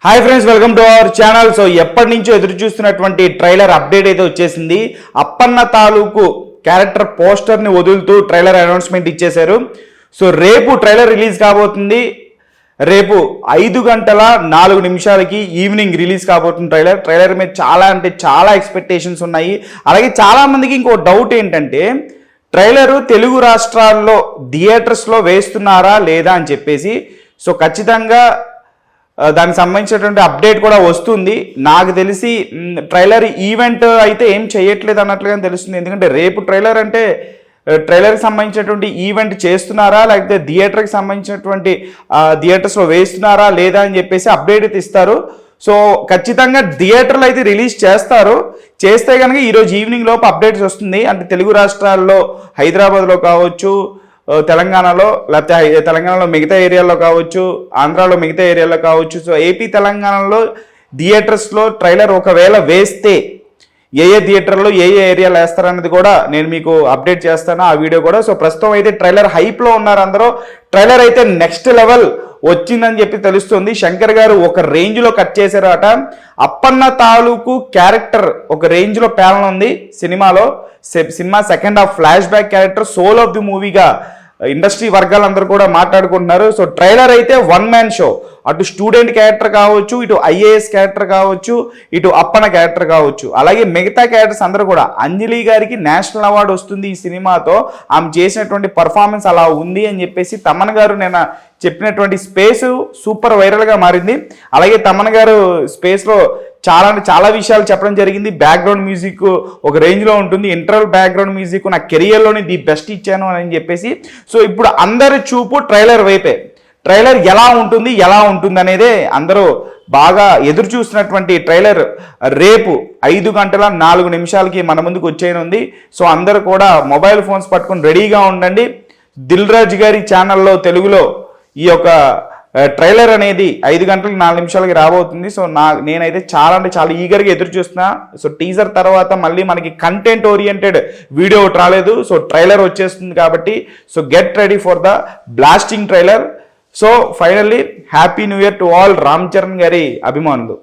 Hi friends, welcome to our channel. So ఎప్పటి నుంచో ఎదురు చూస్తున్నటువంటి ట్రైలర్ అప్డేట్ అయితే వచ్చేసింది. అప్పన్న తాలూకు క్యారెక్టర్ పోస్టర్ని వదులుతూ ట్రైలర్ అనౌన్స్మెంట్ ఇచ్చేశారు. సో రేపు ట్రైలర్ రిలీజ్ కాబోతుంది. రేపు 5:04 ఈవినింగ్ రిలీజ్ కాబోతుంది ట్రైలర్ మీద చాలా అంటే చాలా ఎక్స్పెక్టేషన్స్ ఉన్నాయి. అలాగే చాలామందికి ఇంకో డౌట్ ఏంటంటే ట్రైలరు తెలుగు రాష్ట్రాల్లో థియేటర్స్లో వేస్తున్నారా లేదా అని చెప్పేసి. సో ఖచ్చితంగా దానికి సంబంధించినటువంటి అప్డేట్ కూడా వస్తుంది. నాకు తెలిసి ట్రైలర్ ఈవెంట్ అయితే ఏం చేయట్లేదు అన్నట్లుగా తెలుస్తుంది. ఎందుకంటే రేపు ట్రైలర్ అంటే ట్రైలర్కి సంబంధించినటువంటి ఈవెంట్ చేస్తున్నారా, లేకపోతే థియేటర్కి సంబంధించినటువంటి థియేటర్స్లో వేస్తున్నారా లేదా అని చెప్పేసి అప్డేట్ అయితే ఇస్తారు. సో ఖచ్చితంగా థియేటర్లు అయితే రిలీజ్ చేస్తారు. చేస్తే కనుక ఈరోజు ఈవినింగ్ లోపు అప్డేట్స్ వస్తుంది. అంటే తెలుగు రాష్ట్రాల్లో హైదరాబాద్లో కావచ్చు, తెలంగాణలో, లేకపోతే తెలంగాణలో మిగతా ఏరియాలో కావచ్చు, ఆంధ్రాలో మిగతా ఏరియాలో కావచ్చు. సో ఏపీ తెలంగాణలో థియేటర్స్లో ట్రైలర్ ఒకవేళ వేస్తే ఏ థియేటర్లో ఏ ఏరియాలో వేస్తారన్నది కూడా నేను మీకు అప్డేట్ చేస్తాను, ఆ వీడియో కూడా. సో ప్రస్తుతం అయితే ట్రైలర్ హైప్లో ఉన్నారు అందరూ. ట్రైలర్ అయితే నెక్స్ట్ లెవెల్ వచ్చిందని చెప్పి తెలుస్తుంది. శంకర్ గారు ఒక రేంజ్లో కట్ చేశారట. అప్పన్న తాలూకు క్యారెక్టర్ ఒక రేంజ్లో ప్యాలన్ ఉంది సినిమాలో. Cinema second half flashback character soul of the మూవీగా ఇండస్ట్రీ వర్గాలందరూ కూడా మాట్లాడుకుంటున్నారు. సో ట్రైలర్ అయితే వన్ మ్యాన్ షో. అటు స్టూడెంట్ క్యారెక్టర్ కావచ్చు, ఇటు ఐఏఎస్ క్యారెక్టర్ కావచ్చు, ఇటు అప్పన్న క్యారెక్టర్ కావచ్చు, అలాగే మిగతా క్యారెక్టర్స్ అందరూ కూడా. అంజలి గారికి నేషనల్ అవార్డు వస్తుంది ఈ సినిమాతో. ఆమె చేసినటువంటి పర్ఫార్మెన్స్ అలా ఉంది అని చెప్పేసి తమన్ గారు నేను చెప్పినటువంటి స్పేస్ సూపర్ వైరల్గా మారింది. అలాగే తమన్ గారు స్పేస్లో చాలా విషయాలు చెప్పడం జరిగింది. బ్యాక్గ్రౌండ్ మ్యూజిక్ ఒక రేంజ్లో ఉంటుంది. ఇంటర్వల్ బ్యాక్గ్రౌండ్ మ్యూజిక్ నా కెరియర్లోని ది బెస్ట్ ఇచ్చాను అని చెప్పేసి. సో ఇప్పుడు అందరి చూపు ట్రైలర్ వైపే. ట్రైలర్ ఎలా ఉంటుంది అనేదే అందరూ బాగా ఎదురు చూస్తున్నటువంటి ట్రైలర్ రేపు 5:04 మన ముందుకు వచ్చేయనుంది. సో అందరూ కూడా మొబైల్ ఫోన్స్ పట్టుకొని రెడీగా ఉండండి. దిల్ రాజు గారి ఛానల్లో తెలుగులో ఈ యొక్క ట్రైలర్ అనేది 5:04 రాబోతుంది. సో నేనైతే చాలా అంటే చాలా ఈగర్గా ఎదురు చూస్తున్నా. సో టీజర్ తర్వాత మళ్ళీ మనకి కంటెంట్ ఓరియంటెడ్ వీడియో ఒకటి రాలేదు. సో ట్రైలర్ వచ్చేస్తుంది కాబట్టి so get ready for the blasting trailer. So finally happy new year to all Ram Charan గారి అభిమానులు.